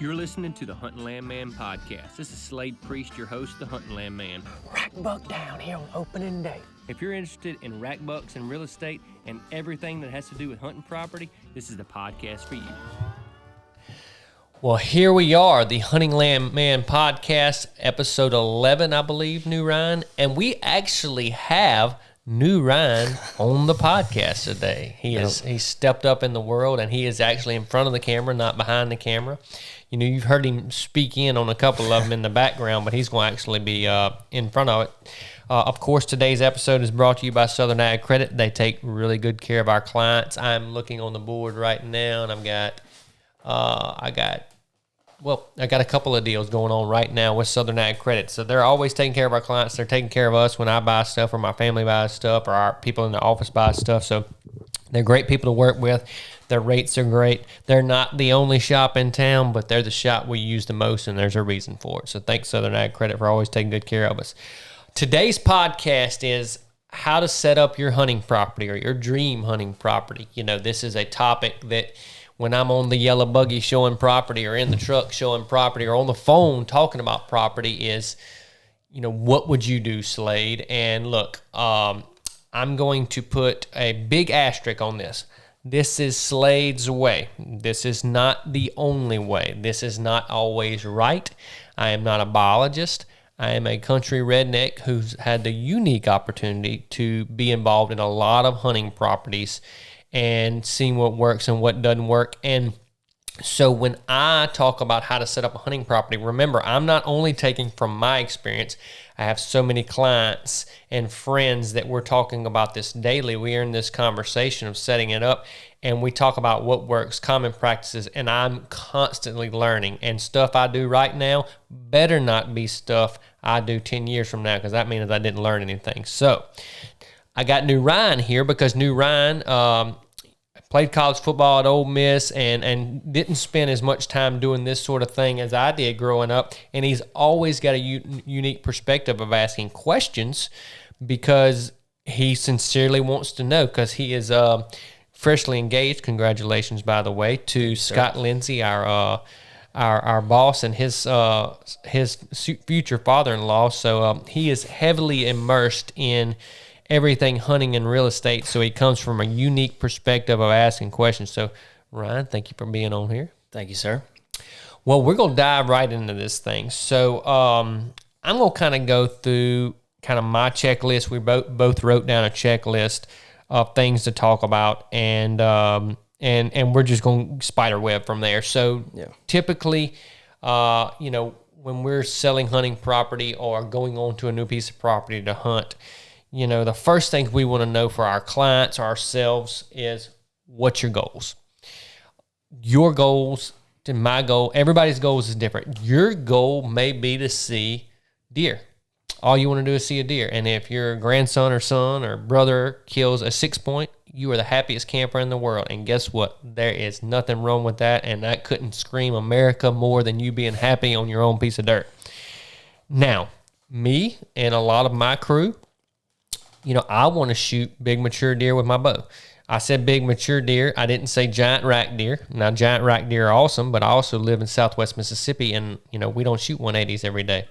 You're listening to the Hunting Land Man podcast. This is Slade Priest, your host, the Hunting Land Man. Rack buck down here on opening day. If you're interested in rack bucks and real estate and everything that has to do with hunting property, this is the podcast for you. Well, here we are, the Hunting Land Man podcast, episode 11, I believe, New Ryan. And we actually have New Ryan on the podcast today. He's stepped up in the world, and he is actually in front of the camera, not behind the camera. You know, you've heard him speak in on a couple of them in the background, but he's going to actually be in front of it. Of course, today's episode is brought to you by Southern Ag Credit. They take really good care of our clients. I'm looking on the board right now, and I got a couple of deals going on right now with Southern Ag Credit. So they're always taking care of our clients. They're taking care of us when I buy stuff or my family buys stuff or our people in the office buy stuff. So they're great people to work with. Their rates are great. They're not the only shop in town, but they're the shop we use the most, and there's a reason for it. So thanks, Southern Ag Credit, for always taking good care of us. Today's podcast is how to set up your hunting property or your dream hunting property. You know, this is a topic that when I'm on the yellow buggy showing property or in the truck showing property or on the phone talking about property is, you know, what would you do, Slade? And look, I'm going to put a big asterisk on this. This is Slade's way. This is not the only way. This is not always right. I am not a biologist. I am a country redneck who's had the unique opportunity to be involved in a lot of hunting properties and seeing what works and what doesn't work. And so when I talk about how to set up a hunting property, remember, I'm not only taking from my experience. I have so many clients and friends that we're talking about this daily. We are in this conversation of setting it up, and we talk about what works, common practices, and I'm constantly learning. And stuff I do right now better not be stuff I do 10 years from now, because that means I didn't learn anything. So I got New Ryan here because New Ryan played college football at Ole Miss and didn't spend as much time doing this sort of thing as I did growing up. And he's always got a unique perspective of asking questions because he sincerely wants to know, because he is freshly engaged. Congratulations, by the way, to Scott Lindsay, our boss, and his future father-in-law. So he is heavily immersed in everything hunting and real estate, so he comes from a unique perspective of asking questions. So, Ryan, thank you for being on here. Thank you, sir. Well, we're going to dive right into this thing. So, I'm going to kind of go through kind of my checklist. We both wrote down a checklist of things to talk about, and we're just going to spider web from there. So, Typically, when we're selling hunting property or going on to a new piece of property to hunt, you know, the first thing we want to know for our clients or ourselves is, what's your goals? Your goals to my goal, everybody's goals is different. Your goal may be to see deer. All you want to do is see a deer. And if your grandson or son or brother kills a 6-point, you are the happiest camper in the world. And guess what? There is nothing wrong with that. And that couldn't scream America more than you being happy on your own piece of dirt. Now, me and a lot of my crew, you know, I want to shoot big mature deer with my bow. I said big mature deer. I didn't say giant rack deer. Now, giant rack deer are awesome, but I also live in Southwest Mississippi, and, you know, we don't shoot 180s every day.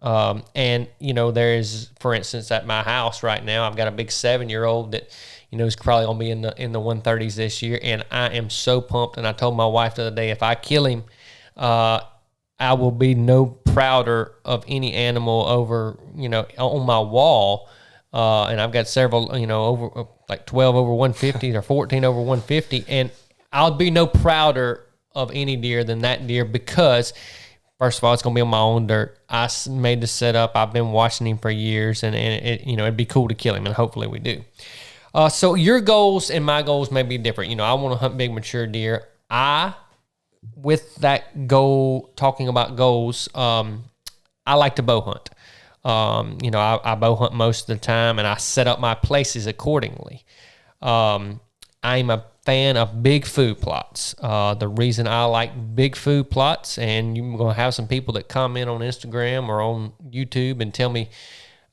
And, you know, there's, for instance, at my house right now, I've got a big 7-year-old that, you know, is probably going to be in the 130s this year, and I am so pumped. And I told my wife the other day, if I kill him, I will be no prouder of any animal over, you know, on my wall. And I've got several, you know, over like 12 over 150 or 14 over 150. And I'll be no prouder of any deer than that deer because, first of all, it's going to be on my own dirt. I made the setup. I've been watching him for years, and it, you know, it'd be cool to kill him, and hopefully we do. So your goals and my goals may be different. You know, I want to hunt big mature deer. With that goal, talking about goals, I like to bow hunt. You know, I bow hunt most of the time, and I set up my places accordingly. I'm a fan of big food plots. The reason I like big food plots, and you're going to have some people that comment on Instagram or on YouTube and tell me,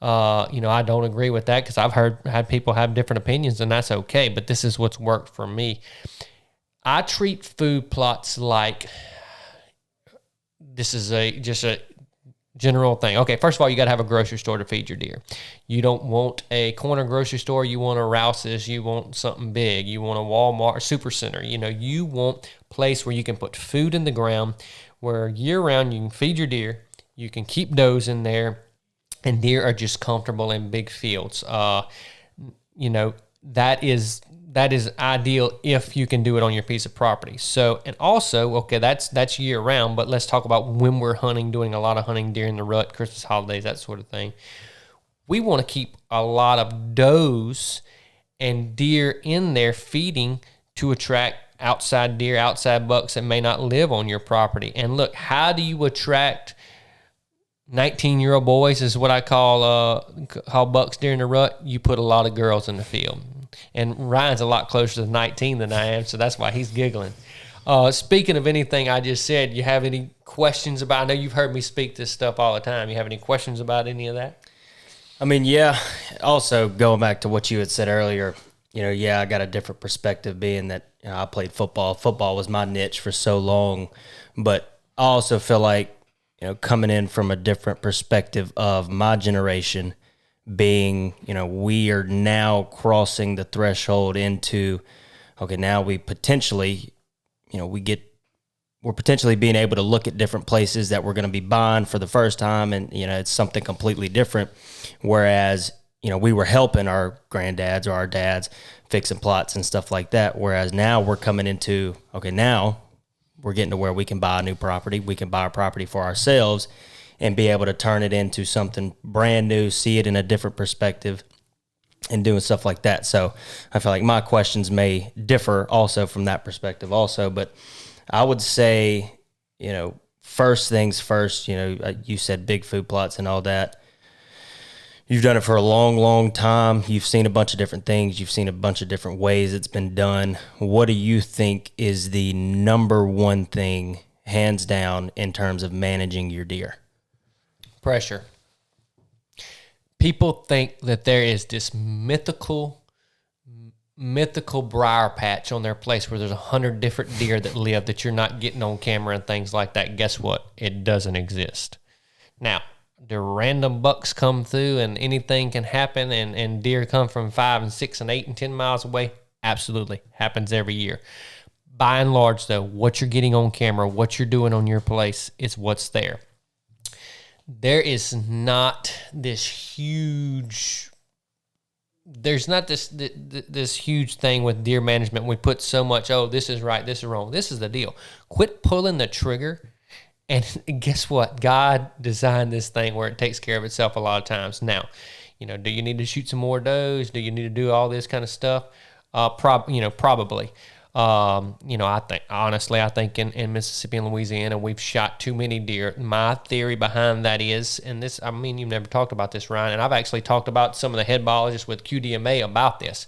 you know, I don't agree with that, because I've had people have different opinions, and that's okay. But this is what's worked for me. I treat food plots like this is just a general thing. Okay, first of all, you got to have a grocery store to feed your deer. You don't want a corner grocery store. You want a Rouse's. You want something big. You want a Walmart, super center. You want a place where you can put food in the ground, where year round you can feed your deer. You can keep does in there, and deer are just comfortable in big fields. That is ideal if you can do it on your piece of property. So, and also, okay, that's year round, but let's talk about when we're hunting, doing a lot of hunting during the rut, Christmas holidays, that sort of thing. We want to keep a lot of does and deer in there feeding to attract outside deer, outside bucks that may not live on your property. And look, how do you attract 19-year-old boys is what I call bucks during the rut? You put a lot of girls in the field. And Ryan's a lot closer to 19 than I am, so that's why he's giggling. Speaking of anything I just said, you have any questions about? I know you've heard me speak this stuff all the time. You have any questions about any of that? I mean, yeah. Also, going back to what you had said earlier, I got a different perspective being that I played football. Football was my niche for so long, but I also feel like, coming in from a different perspective of my generation being, we are now crossing the threshold into, okay, now we potentially, we're potentially being able to look at different places that we're going to be buying for the first time. And, it's something completely different. Whereas, we were helping our granddads or our dads fixing plots and stuff like that. Whereas now we're coming into, okay, now we're getting to where we can buy a new property. We can buy a property for ourselves and be able to turn it into something brand new, see it in a different perspective, and doing stuff like that. So I feel like my questions may differ also from that perspective also. But I would say, first things first, you said big food plots and all that. You've done it for a long, long time. You've seen a bunch of different things. You've seen a bunch of different ways it's been done. What do you think is the number one thing, hands down, in terms of managing your deer? Pressure. People think that there is this mythical briar patch on their place where there's 100 different deer that live that you're not getting on camera and things like that. Guess what? It doesn't exist. Now, do random bucks come through and anything can happen and deer come from 5 and 6 and 8 and 10 miles away? Absolutely. Happens every year. By and large, though, what you're getting on camera, what you're doing on your place is what's there. There is not this huge... There's not this huge thing with deer management. We put so much, this is right, this is wrong. This is the deal. Quit pulling the trigger, and guess what? God designed this thing where it takes care of itself a lot of times. Now, do you need to shoot some more does? Do you need to do all this kind of stuff? Probably. I think in Mississippi and Louisiana, we've shot too many deer. My theory behind that is, and this, you've never talked about this, Ryan, and I've actually talked about some of the head biologists with QDMA about this.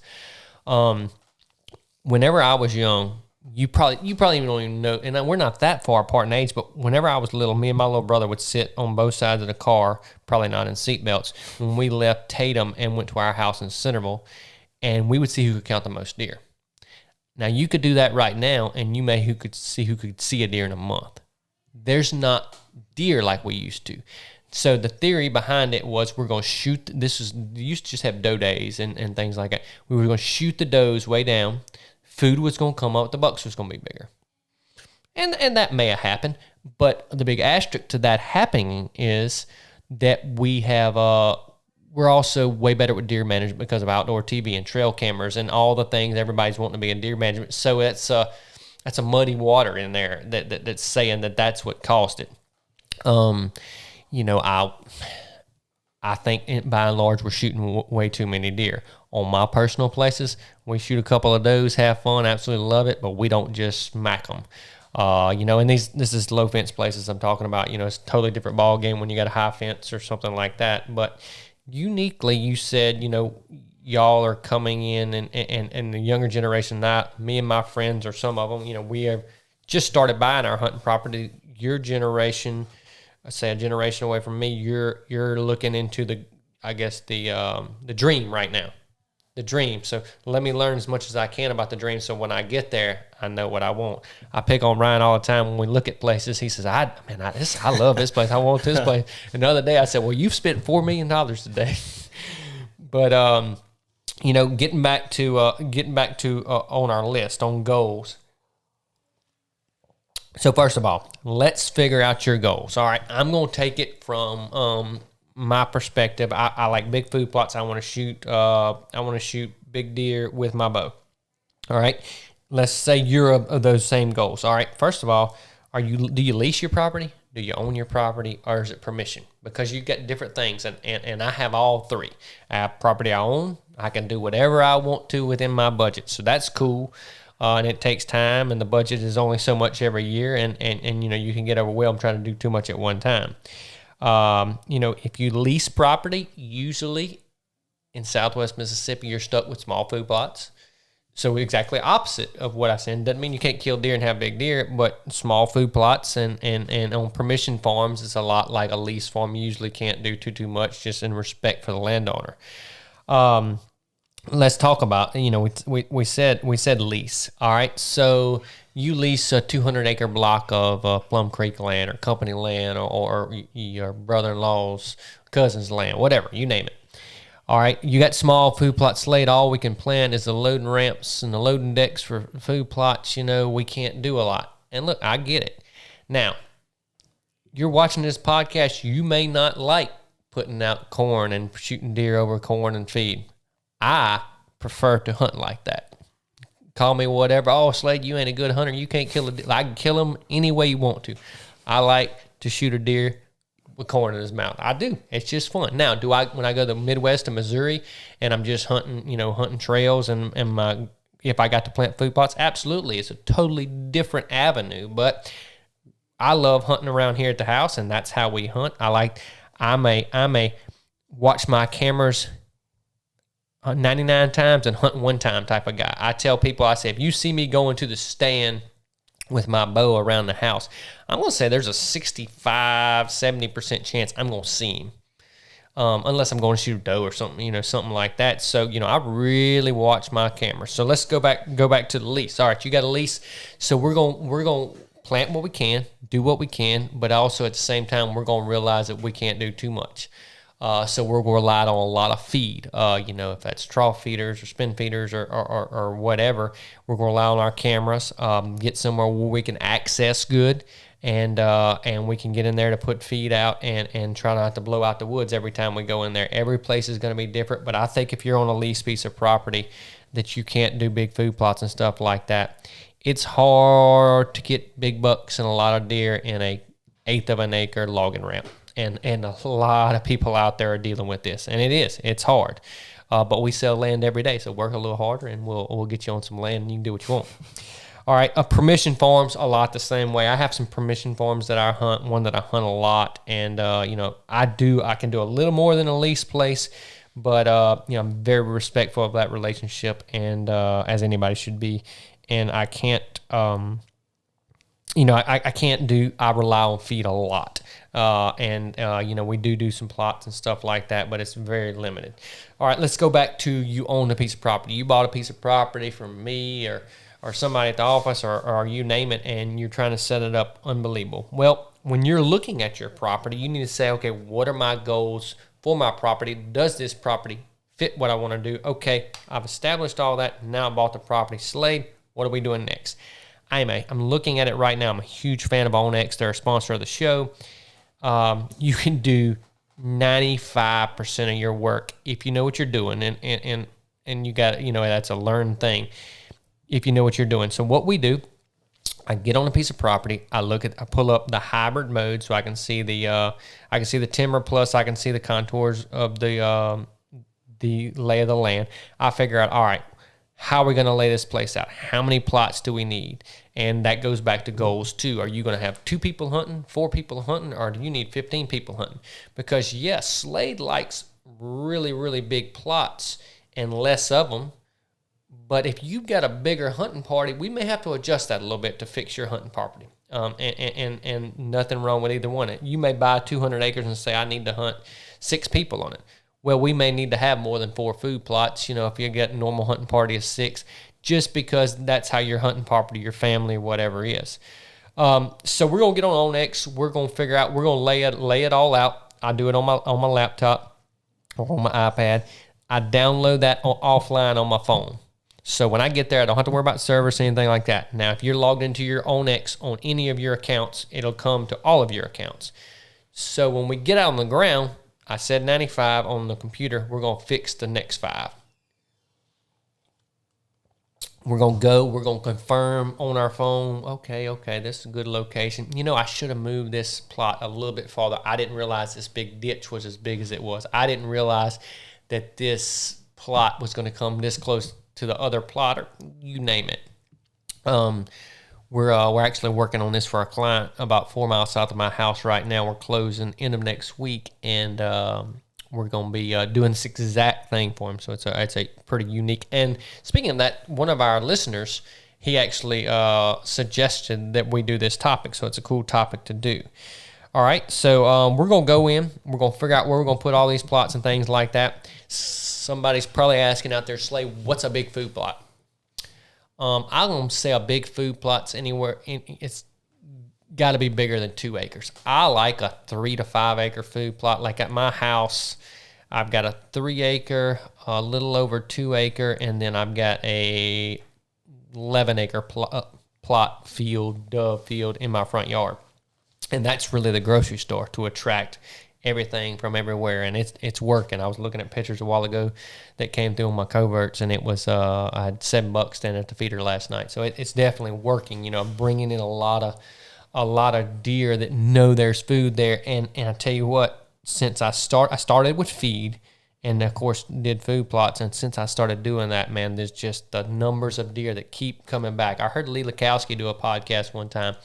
Whenever I was young, you probably even don't even know, and we're not that far apart in age, but whenever I was little, me and my little brother would sit on both sides of the car, probably not in seatbelts, when we left Tatum and went to our house in Centerville, and we would see who could count the most deer. Now, you could do that right now, and you may who could see a deer in a month. There's not deer like we used to. So the theory behind it was we're going to shoot. You used to just have doe days and things like that. We were going to shoot the does way down. Food was going to come up. The bucks was going to be bigger. And that may have happened. But the big asterisk to that happening is that we have we're also way better with deer management because of outdoor TV and trail cameras and all the things everybody's wanting to be in deer management. So that's a muddy water in there that's saying that's what caused it. I think by and large we're shooting way too many deer. On my personal places, we shoot a couple of does, have fun, absolutely love it, but we don't just smack them. And this is low fence places I'm talking about. It's a totally different ball game when you got a high fence or something like that. But uniquely, you said, y'all are coming in and the younger generation, not me and my friends or some of them, we have just started buying our hunting property. Your generation, I say a generation away from me, you're looking into the dream right now. the dream. So let me learn as much as I can about the dream. So when I get there, I know what I want. I pick on Ryan all the time when we look at places. He says, I love this place. I want this place. And the other day I said, well, you've spent $4 million today. But, getting back to on our list on goals. So first of all, let's figure out your goals. All right. I'm going to take it from, my perspective. I like big food plots. I want to shoot big deer with my bow. All right. Let's say you're of those same goals. All right. First of all, do you lease your property? Do you own your property, or is it permission? Because you get different things, and I have all three. I have property I own. I can do whatever I want to within my budget. So that's cool. And it takes time, and the budget is only so much every year, and you can get overwhelmed trying to do too much at one time. If you lease property, usually in Southwest Mississippi, you're stuck with small food plots. So exactly opposite of what I said. Doesn't mean you can't kill deer and have big deer, but small food plots and on permission farms, it's a lot like a lease farm. You usually can't do too much, just in respect for the landowner. Let's talk about, we said lease. All right. So you lease a 200-acre block of Plum Creek land or company land or your brother-in-law's cousin's land, whatever, you name it. All right, you got small food plots laid. All we can plant is the loading ramps and the loading decks for food plots. We can't do a lot. And look, I get it. Now, you're watching this podcast, you may not like putting out corn and shooting deer over corn and feed. I prefer to hunt like that. Call me whatever. Oh, Slade, you ain't a good hunter. You can't kill a deer. I can kill them any way you want to. I like to shoot a deer with corn in his mouth. I do. It's just fun. Now, when I go to the Midwest to Missouri and I'm just hunting trails and if I got to plant food plots, absolutely. It's a totally different avenue, but I love hunting around here at the house, and that's how we hunt. I'm a watch my cameras 99 times and hunt one time type of guy. I tell people, I say, if you see me going to the stand with my bow around the house, I'm going to say there's a 65-70% chance I'm going to see him. Unless I'm going to shoot a doe or something, something like that. So, I really watch my camera. So let's go back to the lease. All right, you got a lease. So we're going to plant what we can, do what we can, but also at the same time, we're going to realize that we can't do too much. So we're going to rely on a lot of feed, if that's trough feeders or spin feeders or whatever. We're going to rely on our cameras, get somewhere where we can access good, and we can get in there to put feed out and try not to blow out the woods every time we go in there. Every place is going to be different, but I think if you're on a leased piece of property that you can't do big food plots and stuff like that, it's hard to get big bucks and a lot of deer in a 1/8 of an acre logging ramp. And a lot of people out there are dealing with this, and it's hard. But we sell land every day, so work a little harder, and we'll get you on some land, and you can do what you want. All right, permission farms, a lot the same way. I have some permission farms that I hunt, one that I hunt a lot, and I can do a little more than a lease place, but I'm very respectful of that relationship, and as anybody should be, and I can't. I rely on feed a lot. We do some plots and stuff like that, but it's very limited. All right, let's go back to you own a piece of property. You bought a piece of property from me or somebody at the office or you name it, and you're trying to set it up unbelievable. Well, when you're looking at your property, you need to say, okay, what are my goals for my property? Does this property fit what I want to do? Okay, I've established all that. Now I bought the property. Slade, what are we doing next? I'm looking at it right now. I'm a huge fan of OnX. They're a sponsor of the show. You can do 95% of your work if you know what you're doing, and you got, that's a learned thing if you know what you're doing. So what we do, I get on a piece of property. I pull up the hybrid mode so I can see the timber, plus I can see the contours of the lay of the land. I figure out, all right, how are we going to lay this place out? How many plots do we need? And that goes back to goals too. Are you going to have 2 people hunting, 4 people hunting, or do you need 15 people hunting? Because yes, Slade likes really, really big plots and less of them. But if you've got a bigger hunting party, we may have to adjust that a little bit to fix your hunting property. And nothing wrong with either one. You may buy 200 acres and say, I need to hunt 6 people on it. well, we may need to have more than 4 food plots, if you get a normal hunting party of 6, just because that's how your hunting property, your family, or whatever is. So we're going to get on OnX. We're going to figure out, we're going to lay it all out. I do it on my laptop or on my iPad. I download that offline on my phone. So when I get there, I don't have to worry about service or anything like that. Now, if you're logged into your OnX on any of your accounts, it'll come to all of your accounts. So when we get out on the ground, I said 95 on the computer. We're going to fix the next 5. We're going to go. We're going to confirm on our phone. Okay, this is a good location. I should have moved this plot a little bit farther. I didn't realize this big ditch was as big as it was. I didn't realize that this plot was going to come this close to the other plot, or you name it. We're actually working on this for a client about 4 miles south of my house right now. We're closing end of next week, and we're going to be doing this exact thing for him. So it's a pretty unique. And speaking of that, one of our listeners, he actually suggested that we do this topic. So it's a cool topic to do. All right, so we're going to go in. We're going to figure out where we're going to put all these plots and things like that. Somebody's probably asking out there, Slay, what's a big food plot? I'm going to say a big food plot's anywhere. It's got to be bigger than 2 acres. I like a 3 to 5 acre food plot. Like at my house, I've got a 3 acre, a little over 2 acre, and then I've got a 11 acre plot field, dove field in my front yard. And that's really the grocery store to attract everything from everywhere, and it's working. I was looking at pictures a while ago that came through on my coverts, and it was I had $7 standing at the feeder last night, so it's definitely working. Bringing in a lot of deer that know there's food there, and I tell you what, since I started with feed, and of course did food plots, and since I started doing that, man, there's just the numbers of deer that keep coming back. I heard Lee Lakowski do a podcast one time,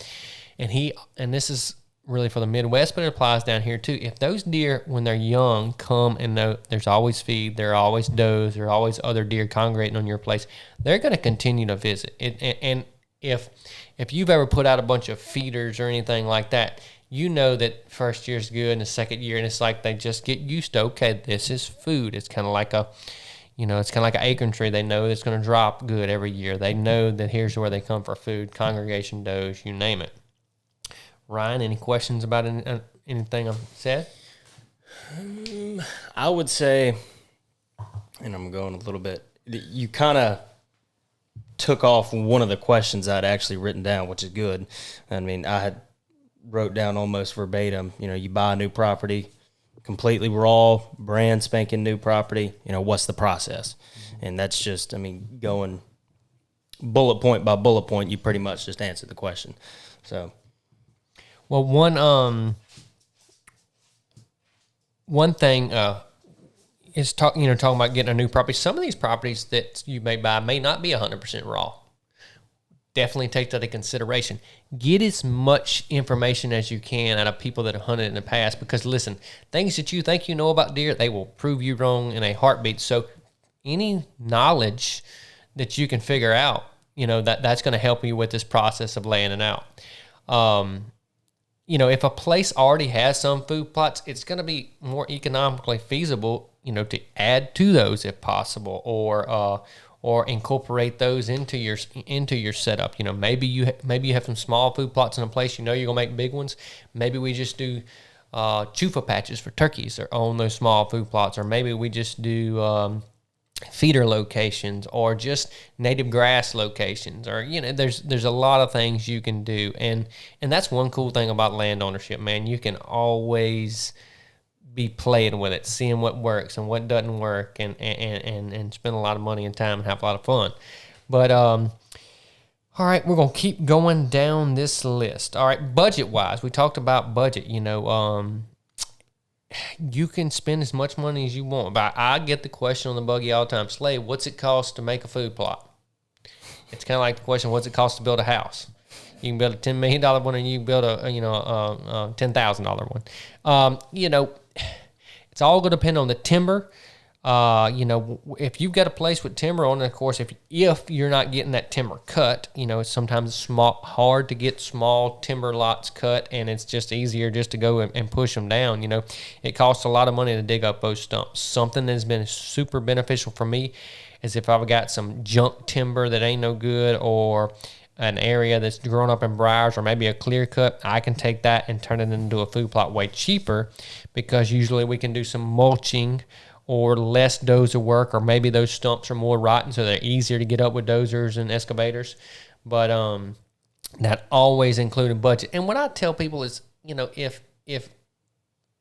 and this is really for the Midwest, but it applies down here too. If those deer, when they're young, come and know there's always feed, there are always does, there are always other deer congregating on your place, they're going to continue to visit. And if you've ever put out a bunch of feeders or anything like that, you know that first year's good and the second year, and it's like they just get used to, okay, this is food. It's kind of like an acorn tree. They know it's going to drop good every year. They know that here's where they come for food, congregation does, you name it. Ryan, any questions about anything I've said? I would say, and I'm going a little bit, you kind of took off one of the questions I'd actually written down, which is good. I mean, I had wrote down almost verbatim, you buy a new property, completely raw, brand spanking new property, what's the process? And that's just, going bullet point by bullet point, you pretty much just answered the question. So... Well, one thing is talking about getting a new property. Some of these properties that you may buy may not be 100% raw. Definitely take that into consideration. Get as much information as you can out of people that have hunted in the past, because listen, things that you think you know about deer, they will prove you wrong in a heartbeat. So any knowledge that you can figure out, that's going to help you with this process of laying it out. If a place already has some food plots, it's going to be more economically feasible, to add to those if possible, or incorporate those into your setup. Maybe you have some small food plots in a place. You're gonna make big ones. Maybe we just do chufa patches for turkeys or on those small food plots, or maybe we just do feeder locations or just native grass locations, or there's a lot of things you can do, and that's one cool thing about land ownership, man. You can always be playing with it, seeing what works and what doesn't work, and spend a lot of money and time and have a lot of fun. But all right, we're gonna keep going down this list. All right, budget wise, we talked about budget. You can spend as much money as you want. But I get the question on the buggy all the time, Slade, what's it cost to make a food plot? It's kind of like the question, what's it cost to build a house? You can build a $10 million one, and you can build a $10,000 one. It's all going to depend on the timber, If you've got a place with timber on it, of course, if you're not getting that timber cut, sometimes it's hard to get small timber lots cut, and it's just easier just to go and push them down. It costs a lot of money to dig up those stumps. Something that's been super beneficial for me is if I've got some junk timber that ain't no good, or an area that's grown up in briars, or maybe a clear cut, I can take that and turn it into a food plot way cheaper, because usually we can do some mulching or less dozer work, or maybe those stumps are more rotten, so they're easier to get up with dozers and excavators. But that always included budget. And what I tell people is, if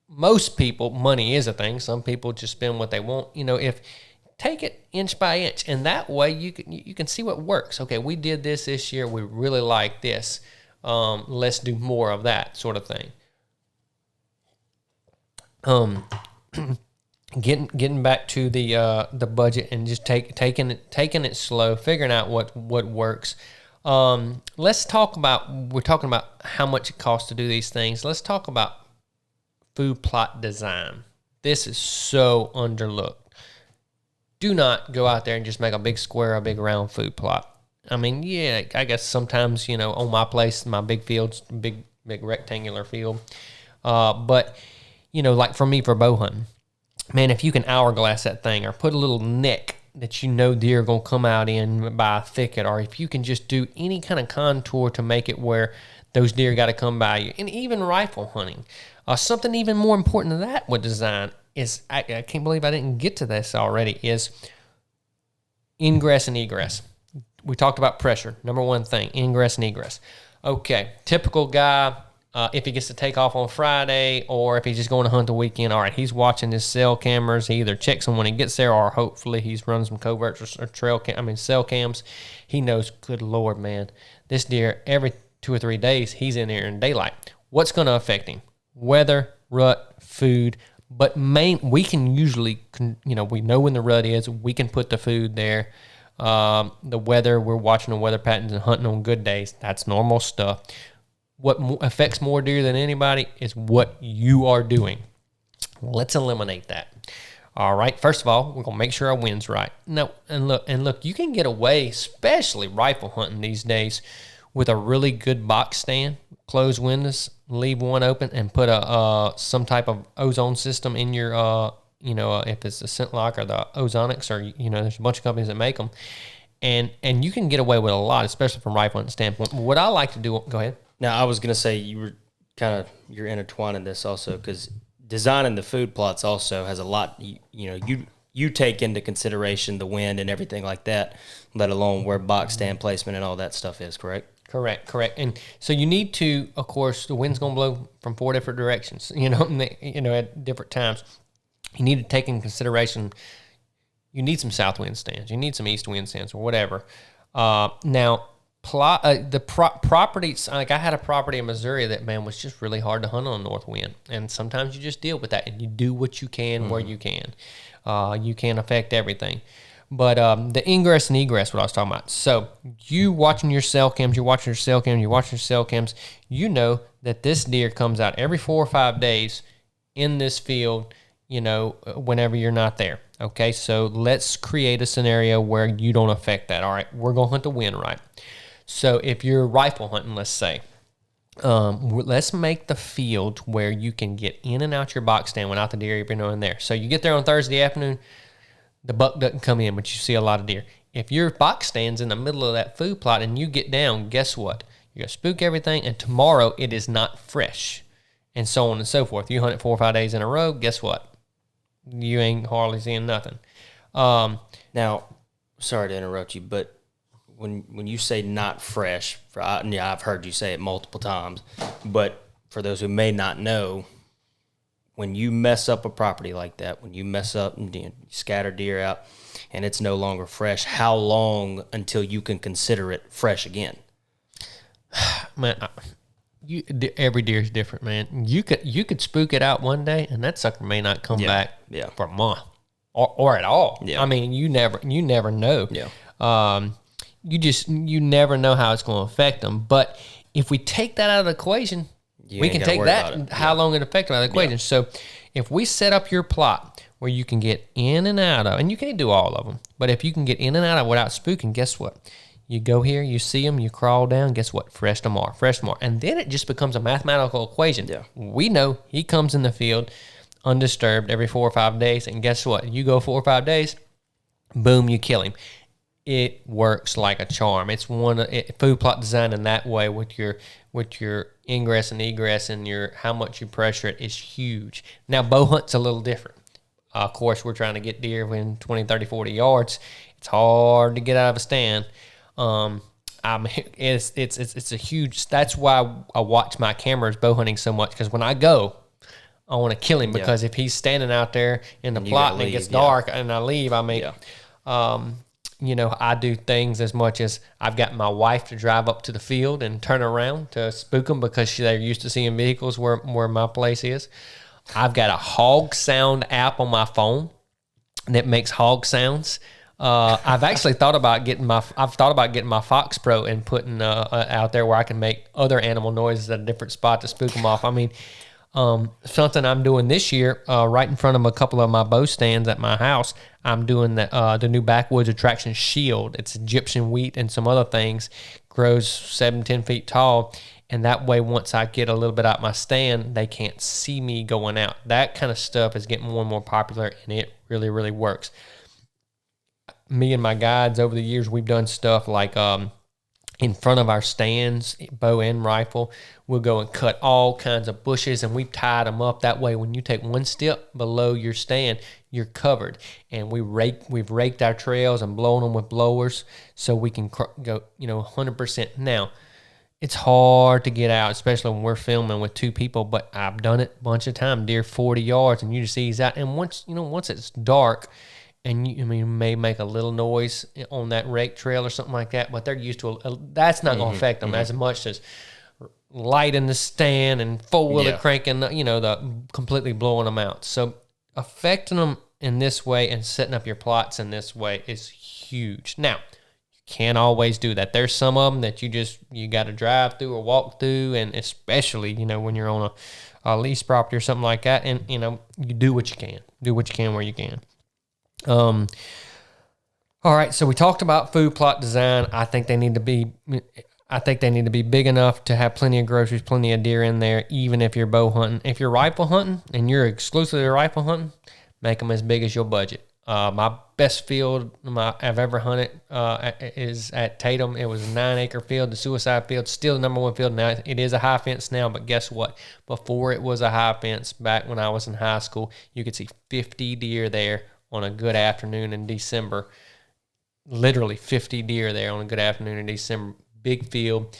most people, money is a thing. Some people just spend what they want. If take it inch by inch, and that way you can see what works. Okay, we did this year. We really like this. Let's do more of that sort of thing. Getting back to the budget and just taking it slow, figuring out what works. Let's talk about, we're talking about how much it costs to do these things. Let's talk about food plot design. This is so underlooked. Do not go out there and just make a big square, a big round food plot. I mean, yeah, I guess sometimes, on my place, my big field's big rectangular field. But, like for me, for bow hunting, man, if you can hourglass that thing, or put a little neck that deer are going to come out in by a thicket, or if you can just do any kind of contour to make it where those deer got to come by you. And even rifle hunting. Something even more important than that with design is, I can't believe I didn't get to this already, is ingress and egress. We talked about pressure. Number one thing, ingress and egress. Okay, typical guy, if he gets to take off on Friday, or if he's just going to hunt the weekend, all right, he's watching his cell cameras. He either checks them when he gets there, or hopefully he's running some coverts or cell cams. He knows, good Lord, man, this deer, every 2 or 3 days, he's in there in daylight. What's going to affect him? Weather, rut, food. But we can usually, we know when the rut is. We can put the food there. The weather, we're watching the weather patterns and hunting on good days. That's normal stuff. What affects more deer than anybody is what you are doing. Let's eliminate that. All right. First of all, we're gonna make sure our wind's right. No, and look, you can get away, especially rifle hunting these days, with a really good box stand. Close windows, leave one open, and put some type of ozone system in your if it's the ScentLok or the Ozonics, or there's a bunch of companies that make them, and you can get away with a lot, especially from rifle hunting standpoint. What I like to do, go ahead. Now, I was going to say you're intertwining this also, because designing the food plots also has a lot, you take into consideration the wind and everything like that, let alone where box stand placement and all that stuff is, correct? Correct. And so you need to, of course, the wind's going to blow from 4 different directions, at different times. You need to take into consideration, you need some south wind stands, you need some east wind stands, or whatever. Now, properties, like I had a property in Missouri that, man, was just really hard to hunt on north wind, and sometimes you just deal with that, and you do what you can where you can. You can't affect everything, but the ingress and egress, what I was talking about. So you watching your cell cams, you know that this deer comes out every 4 or 5 days in this field, whenever you're not there. Okay, so let's create a scenario where you don't affect that. All right, we're gonna hunt the wind right. So if you're rifle hunting, let's say, let's make the field where you can get in and out your box stand without the deer even knowing there. So you get there on Thursday afternoon, the buck doesn't come in, but you see a lot of deer. If your box stand's in the middle of that food plot and you get down, guess what? You're going to spook everything, and tomorrow it is not fresh, and so on and so forth. You hunt it 4 or 5 days in a row, guess what? You ain't hardly seeing nothing. Now, sorry to interrupt you, but when you say not fresh, I've heard you say it multiple times, but for those who may not know, when you mess up a property like that, when you mess up and scatter deer out and it's no longer fresh, how long until you can consider it fresh again? Man, every deer is different, man. You could spook it out one day, and that sucker may not come back for a month or at all. Yeah. I mean, you never know. Yeah. You never know how it's going to affect them. But if we take that out of the equation, we can take that, how long it affects them out of the equation. Yeah. So if we set up your plot where you can get in and out of, and you can't do all of them, but if you can get in and out of without spooking, guess what? You go here, you see them, you crawl down, guess what? Fresh tomorrow. And then it just becomes a mathematical equation. Yeah. We know he comes in the field undisturbed every 4 or 5 days, and guess what? You go 4 or 5 days, boom, you kill him. It works like a charm. It's food plot design in that way with your ingress and egress and how much you pressure it is huge. Now, bow hunt's a little different. Of course, we're trying to get deer within 20, 30, 40 yards. It's hard to get out of a stand. It's a huge. That's why I watch my cameras bow hunting so much, because when I go, I want to kill him, because if he's standing out there in the plot and it gets dark and I leave, I do things as much as I've got my wife to drive up to the field and turn around to spook them, because they're used to seeing vehicles where my place is. I've got a hog sound app on my phone that makes hog sounds. I've actually thought about getting my Fox Pro and putting out there where I can make other animal noises at a different spot to spook them off. I mean, something I'm doing this year, right in front of a couple of my bow stands at my house, I'm doing the new Backwoods Attraction Shield. It's Egyptian wheat and some other things, grows 7-10 feet tall. And that way, once I get a little bit out my stand, they can't see me going out. That kind of stuff is getting more and more popular, and it really, really works. Me and my guides over the years, we've done stuff like in front of our stands, bow and rifle, we'll go and cut all kinds of bushes, and we've tied them up. That way, when you take one step below your stand, you're covered. And we've raked our trails and blown them with blowers so we can go 100%. Now, it's hard to get out, especially when we're filming with 2 people, but I've done it a bunch of times, deer 40 yards, and you just ease out. And once it's dark, and you may make a little noise on that rake trail or something like that, but they're used to that's not going to affect them as much as light in the stand and four-wheeler cranking, the completely blowing them out. So affecting them in this way and setting up your plots in this way is huge. Now, can't always do that. There's some of them that you got to drive through or walk through, and especially, when you're on a lease property or something like that, and, you do what you can. Do what you can where you can. All right, so we talked about food plot design. I think they need to be big enough to have plenty of groceries, plenty of deer in there, even if you're bow hunting. If you're rifle hunting and you're exclusively rifle hunting, make them as big as your budget. My best field I've ever hunted is at Tatum. It was a 9-acre field. The Suicide Field, still the number 1 field. Now it is a high fence now, but guess what? Before it was a high fence, back when I was in high school, you could see 50 deer there on a good afternoon in December. Literally 50 deer there on a good afternoon in December. Big field.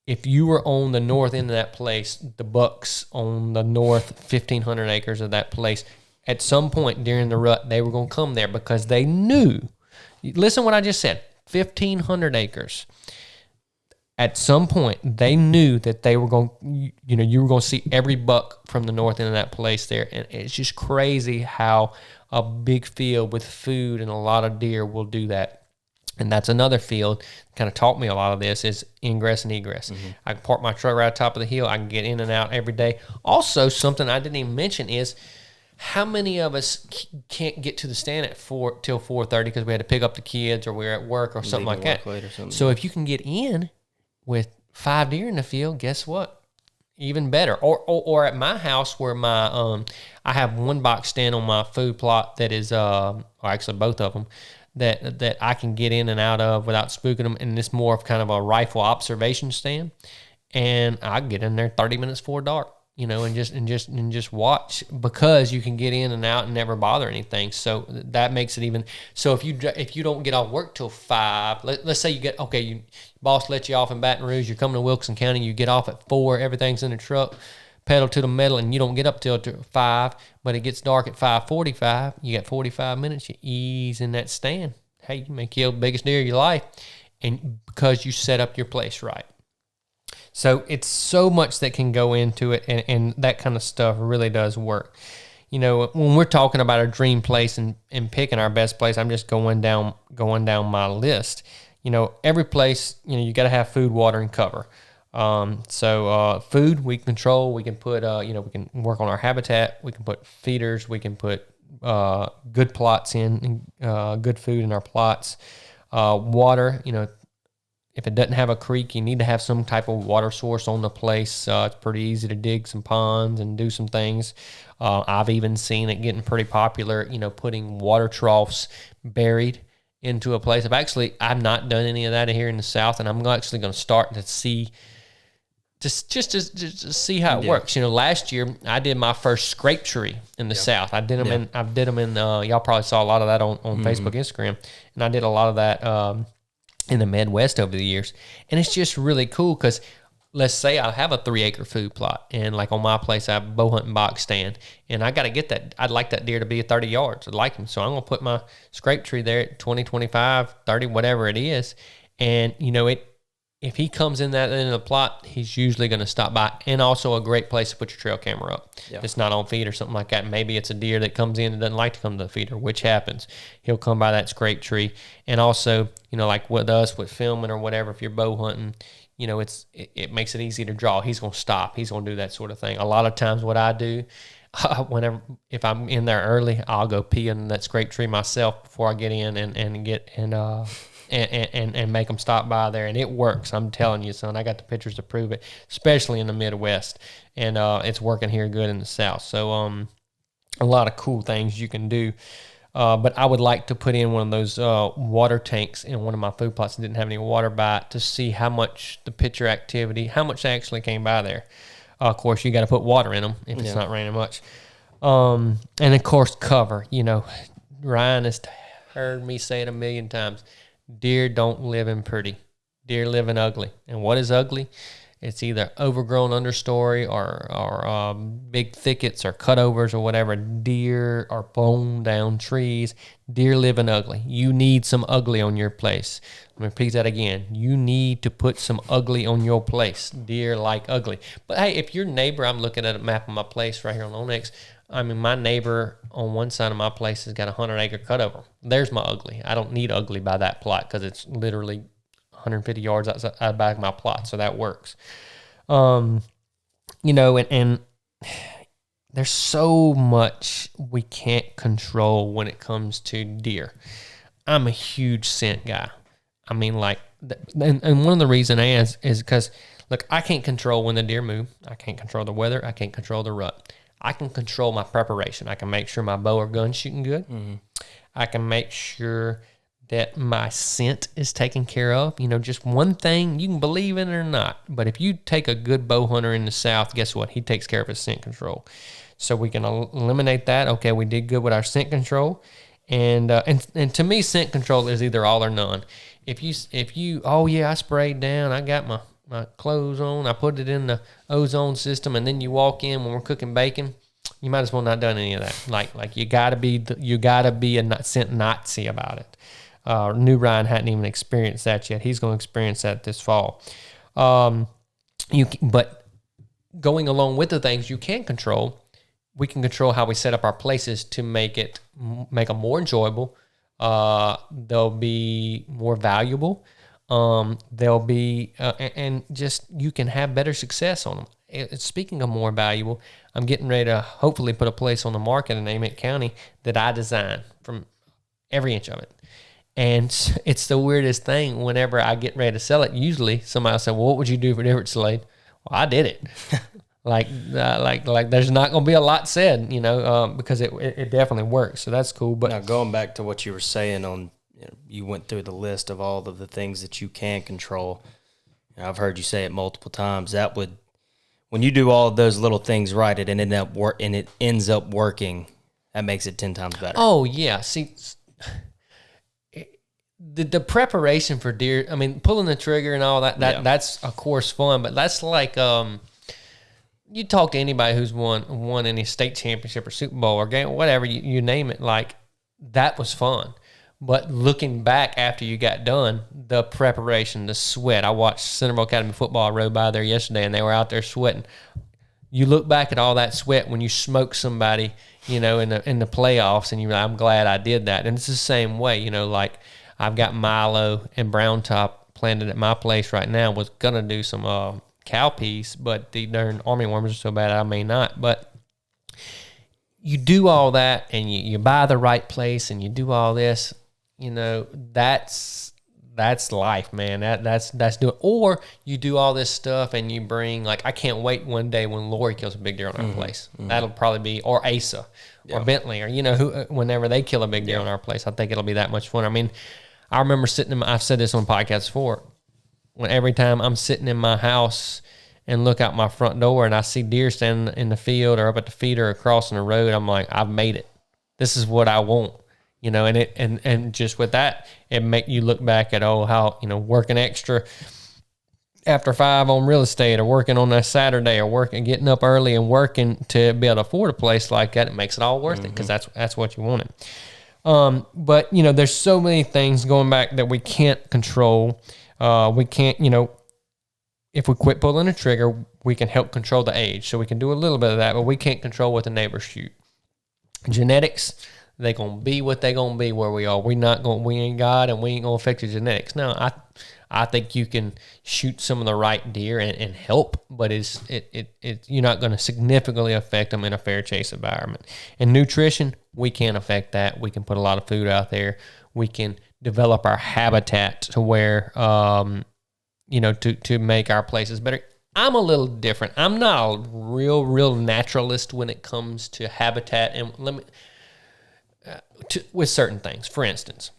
If you were on the north end of that place, the bucks on the north 1,500 acres of that place, at some point during the rut, they were going to come there because they knew. Listen to what I just said. 1,500 acres. At some point, they knew that they were going, you were going to see every buck from the north end of that place there. And it's just crazy how a big field with food and a lot of deer will do that. And that's another field kind of taught me a lot of this is ingress and egress. Mm-hmm. I can park my truck right on top of the hill. I can get in and out every day. Also, something I didn't even mention is how many of us can't get to the stand at 4:30 because we had to pick up the kids or we're at work or something like that. So if you can get in with 5 deer in the field, guess what? Even better. Or at my house where my I have one box stand on my food plot that is or actually both of them that I can get in and out of without spooking them, and it's more of kind of a rifle observation stand, and I get in there 30 minutes before dark, and just watch, because you can get in and out and never bother anything. So that makes it even. So if you don't get off work till 5, let's say your boss lets you off in Baton Rouge, you're coming to Wilson County, you get off at 4, everything's in the truck, pedal to the metal, and you don't get up till 5, but it gets dark at 5:45. You got 45 minutes. You ease in that stand. Hey, you may kill the biggest deer of your life, and because you set up your place right. So it's so much that can go into it, and that kind of stuff really does work. When we're talking about a dream place and picking our best place, I'm just going down my list. Every place, you got to have food, water, and cover. So food we control. We can put, we can work on our habitat. We can put feeders. We can put good plots in, good food in our plots. Water, if it doesn't have a creek, you need to have some type of water source on the place. It's pretty easy to dig some ponds and do some things. I've even seen it getting pretty popular, putting water troughs buried into a place. I've not done any of that here in the South, and I'm actually going to start to see, just to see how it works. Last year I did my first scrape tree in the South. I did them in y'all probably saw a lot of that on Facebook, Instagram, and I did a lot of that in the Midwest over the years. And it's just really cool because let's say I have a 3-acre food plot, and like on my place I have a bow hunting box stand, and I got to get that. I'd like that deer to be at 30 yards. I'd like him. So I'm going to put my scrape tree there at 20, 25, 30, whatever it is. And, if he comes in that end of the plot, he's usually going to stop by. And also a great place to put your trail camera up. If it's not on feed or something like that. Maybe it's a deer that comes in and doesn't like to come to the feeder, which happens. He'll come by that scrape tree. And also, like with us, with filming or whatever, if you're bow hunting, it makes it easy to draw. He's going to stop. He's going to do that sort of thing. A lot of times what I do, if I'm in there early, I'll go pee in that scrape tree myself before I get in and make them stop by there, and it works. I'm telling you, son. I got the pictures to prove it, especially in the Midwest, and it's working here good in the South. So a lot of cool things you can do. But I would like to put in one of those water tanks in one of my food plots that didn't have any water by it to see how much the pitcher activity, how much actually came by there. Of course, you got to put water in them if it's not raining much. And of course, cover. Ryan has heard me say it a million times. Deer don't live in pretty. Deer live in ugly. And what is ugly? It's either overgrown understory or big thickets or cutovers or whatever. Deer are blown down trees. Deer live in ugly. You need some ugly on your place. I'm going to repeat that again. You need to put some ugly on your place. Deer like ugly. But hey, if your neighbor, I'm looking at a map of my place right here on Onyx. My neighbor on one side of my place has got a 100-acre cutover. There's my ugly. I don't need ugly by that plot because it's literally 150 yards outside back of my plot, so that works. And there's so much we can't control when it comes to deer. I'm a huge scent guy. And one of the reasons is because, look, I can't control when the deer move. I can't control the weather. I can't control the rut. I can control my preparation. I can make sure my bow or gun shooting good. Mm-hmm. I can make sure that my scent is taken care of. Just one thing, you can believe in it or not, but if you take a good bow hunter in the South, guess what? He takes care of his scent control. So we can eliminate that. Okay, we did good with our scent control. And to me, scent control is either all or none. If you I sprayed down, I got my clothes on, I put it in the ozone system, and then you walk in when we're cooking bacon, you might as well not done any of that. Like you gotta be a scent Nazi about it. New Ryan hadn't even experienced that yet. He's going to experience that this fall. But going along with the things you can control, we can control how we set up our places to make them more enjoyable. They'll be more valuable. They'll be, and just you can have better success on them. Speaking of more valuable, I'm getting ready to hopefully put a place on the market in Amite County that I designed from every inch of it. And it's the weirdest thing. Whenever I get ready to sell it, usually somebody will say, well, what would you do for different, Slade? Well, I did it. like there's not going to be a lot said, because it definitely works. So that's cool. But now going back to what you were saying on, you went through the list of all of the things that you can control. I've heard you say it multiple times. That would, when you do all of those little things right, it ends up working. That makes it 10 times better. Oh yeah. See, the preparation for deer, pulling the trigger and all that's of course fun, but that's like, you talk to anybody who's won any state championship or Super Bowl or game, whatever, you name it, like that was fun. But looking back after you got done, the preparation, the sweat. I watched Centerville Academy football. I rode by there yesterday, and they were out there sweating. You look back at all that sweat when you smoke somebody, in the playoffs, and you're like, I'm glad I did that. And it's the same way, like I've got Milo and Brown Top planted at my place right now. Was gonna do some cow peas, but the darn army worms are so bad I may not. But you do all that and you buy the right place and you do all this, that's life, man. That's doing. Or you do all this stuff and you bring, like, I can't wait one day when Lori kills a big deer on our place. That'll probably be, or Asa or Bentley, or whenever they kill a big deer on our place. I think it'll be that much fun. I mean, I remember I've said this on podcasts before, when every time I'm sitting in my house and look out my front door and I see deer standing in the field or up at the feeder or crossing the road, I'm like, I've made it. This is what I want, and just with that, it make you look back at, how, working extra after 5 on real estate, or working on a Saturday, or getting up early and working to be able to afford a place like that. It makes it all worth it, because that's what you wanted. But there's so many things going back that we can't control. We can't, if we quit pulling the trigger, we can help control the age. So we can do a little bit of that, but we can't control what the neighbors shoot. Genetics, they going to be what they going to be where we are. We ain't God, and we ain't going to affect the genetics. Now, I think you can shoot some of the right deer and help, but you're not going to significantly affect them in a fair chase environment. And nutrition, we can't affect that. We can put a lot of food out there. We can develop our habitat to where, to make our places better. I'm a little different. I'm not a real naturalist when it comes to habitat, and with certain things. For instance,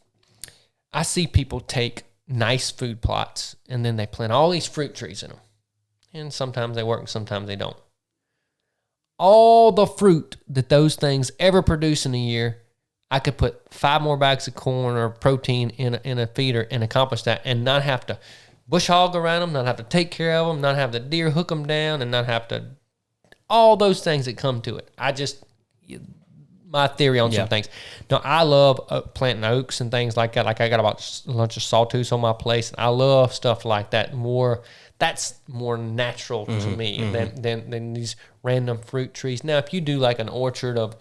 I see people take nice food plots and then they plant all these fruit trees in them, and sometimes they work and sometimes they don't. All the fruit that those things ever produce in a year, I could put 5 more bags of corn or protein in a feeder and accomplish that, and not have to bush hog around them, not have to take care of them, not have the deer hook them down, and not have to, all those things that come to it. My theory on some things. Now, I love planting oaks and things like that. Like, I got about a bunch of sawtooths on my place. I love stuff like that. That's more natural to me than these random fruit trees. Now, if you do like an orchard of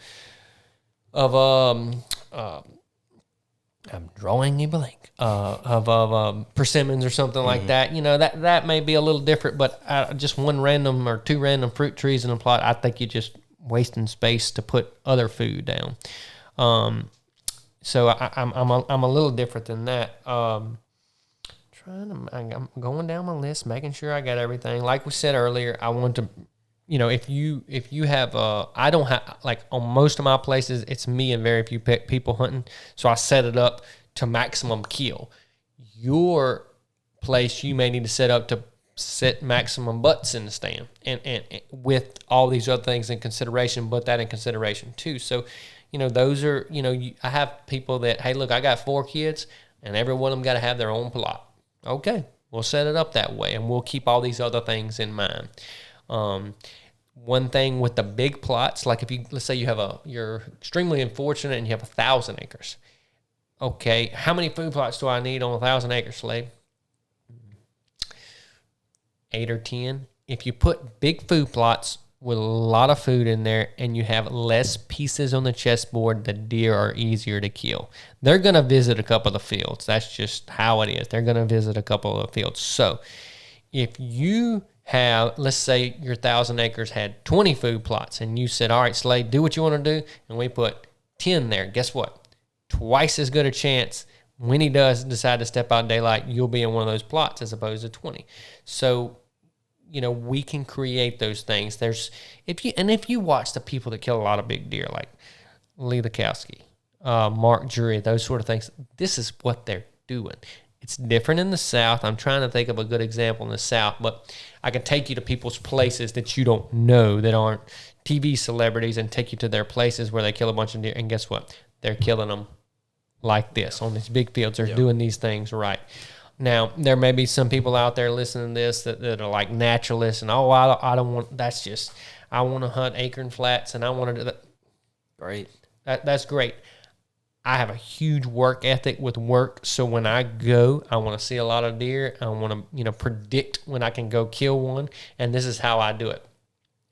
I'm drawing a blank of persimmons or something like that, that may be a little different. But just 1 random or 2 random fruit trees in a plot, I think you just wasting space to put other food down. So I'm a little different than that. I'm going down my list, making sure I got everything. Like we said earlier, I want to, if you have, I don't have, like, on most of my places, it's me and very few people hunting. So I set it up to maximum kill. Your place, you may need to set up to set maximum butts in the stand, and with all these other things in consideration, but that in consideration too. So, those are, I have people that, hey, look, I got 4 kids and every one of them got to have their own plot. Okay, we'll set it up that way, and we'll keep all these other things in mind. One thing with the big plots, like let's say you're extremely unfortunate and you have 1,000 acres. Okay, how many food plots do I need on 1,000 acres, Slade? 8 or 10. If you put big food plots with a lot of food in there and you have less pieces on the chessboard, the deer are easier to kill. They're going to visit a couple of the fields. That's just how it is. They're going to visit a couple of the fields. So if you have, let's say your 1,000 acres had 20 food plots, and you said, all right, Slade, do what you want to do, and we put 10 there. Guess what? Twice as good a chance when he does decide to step out in daylight, you'll be in one of those plots as opposed to 20. So, we can create those things. If you watch the people that kill a lot of big deer, like Lee Lukowski, Mark Drury, those sort of things, this is what they're doing. It's different in the South. I'm trying to think of a good example in the South, but I can take you to people's places that you don't know, that aren't TV celebrities, and take you to their places where they kill a bunch of deer. And guess what? They're killing them like this on these big fields. They're doing these things right. Now, there may be some people out there listening to this that are like naturalists, and I don't want, that's just, I want to hunt acorn flats, and I want to do that. Great. That's great. I have a huge work ethic with work, so when I go, I want to see a lot of deer. I want to, predict when I can go kill one, and this is how I do it.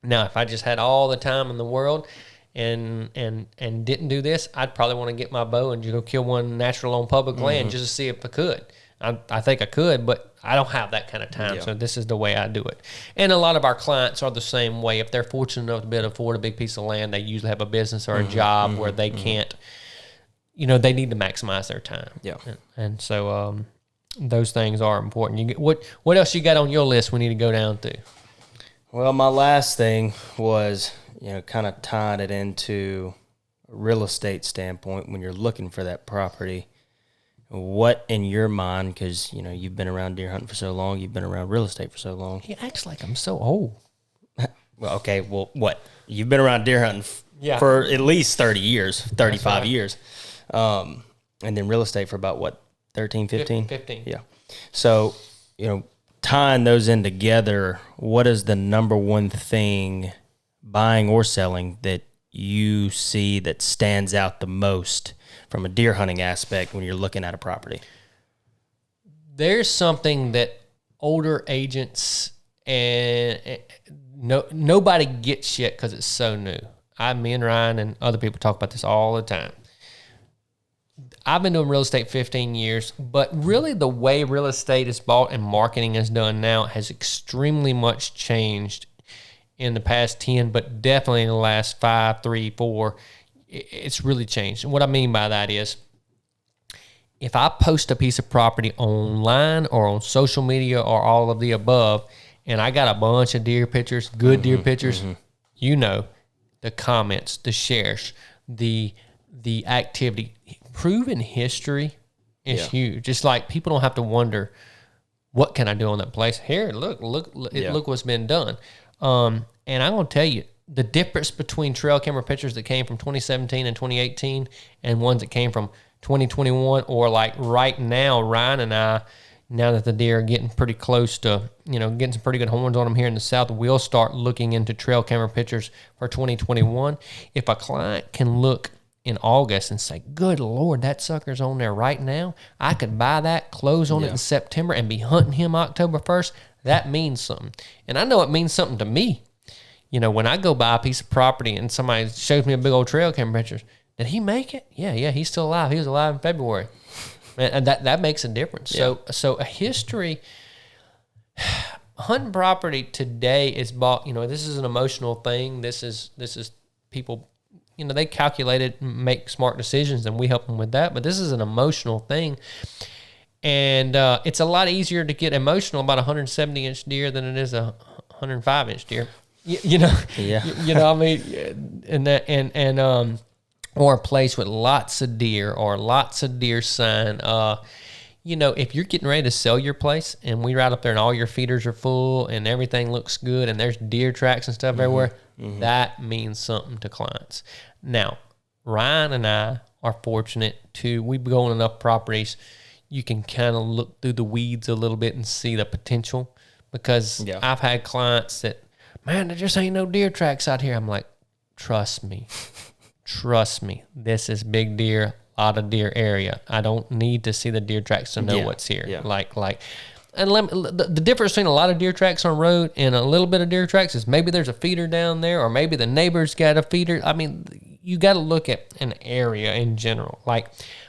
Now, if I just had all the time in the world and didn't do this, I'd probably want to get my bow and just go kill one natural on public land just to see if I could. I think I could, but I don't have that kind of time. Yeah. So this is the way I do it. And a lot of our clients are the same way. If they're fortunate enough to be able to afford a big piece of land, they usually have a business or a job where they can't, they need to maximize their time. Yeah. And so those things are important. You get, what else you got on your list we need to go down through? Well, my last thing was, kind of tying it into a real estate standpoint when you're looking for that property. What in your mind, because, you've been around deer hunting for so long, you've been around real estate for so long. He acts like I'm so old. Well, okay, well, what? You've been around deer hunting Yeah. for at least 30 years, 35 years. And then real estate for about, what, 13, 15? 15. Yeah. So, tying those in together, what is the number one thing, buying or selling, that you see that stands out the most from a deer hunting aspect when you're looking at a property? There's something that older agents and nobody gets yet because it's so new. Me and Ryan and other people talk about this all the time. I've been doing real estate 15 years, but really the way real estate is bought and marketing is done now has extremely much changed in the past 10, but definitely in the last 5, 3, 4, it's really changed. And what I mean by that is, if I post a piece of property online or on social media or all of the above, and I got a bunch of deer pictures, good deer pictures, the comments, the shares, the activity, proven history is huge. It's like people don't have to wonder, what can I do on that place? Here, look what's been done. And I'm going to tell you, the difference between trail camera pictures that came from 2017 and 2018 and ones that came from 2021, or like right now, Ryan and I, now that the deer are getting pretty close to, getting some pretty good horns on them here in the South, we'll start looking into trail camera pictures for 2021. If a client can look in August and say, good Lord, that sucker's on there right now, I could buy that, close on it in September, and be hunting him October 1st, that means something. And I know it means something to me. When I go buy a piece of property and somebody shows me a big old trail camera picture, did he make it? Yeah, he's still alive. He was alive in February. And that makes a difference. Yeah. So a history, hunting property today is bought, this is an emotional thing. This is people, they calculate it and make smart decisions, and we help them with that. But this is an emotional thing. And it's a lot easier to get emotional about a 170-inch deer than it is a 105-inch deer. Or a place with lots of deer or lots of deer sign. If you're getting ready to sell your place and we ride up there and all your feeders are full and everything looks good and there's deer tracks and stuff everywhere, that means something to clients. Now, Ryan and I are fortunate we go on enough properties, you can kind of look through the weeds a little bit and see the potential, because I've had clients that, man, there just ain't no deer tracks out here. I'm like, trust me, this is big deer, a lot of deer area. I don't need to see the deer tracks to know what's here. Yeah. And the difference between a lot of deer tracks on road and a little bit of deer tracks is maybe there's a feeder down there, or maybe the neighbor's got a feeder. I mean, you got to look at an area in general. Like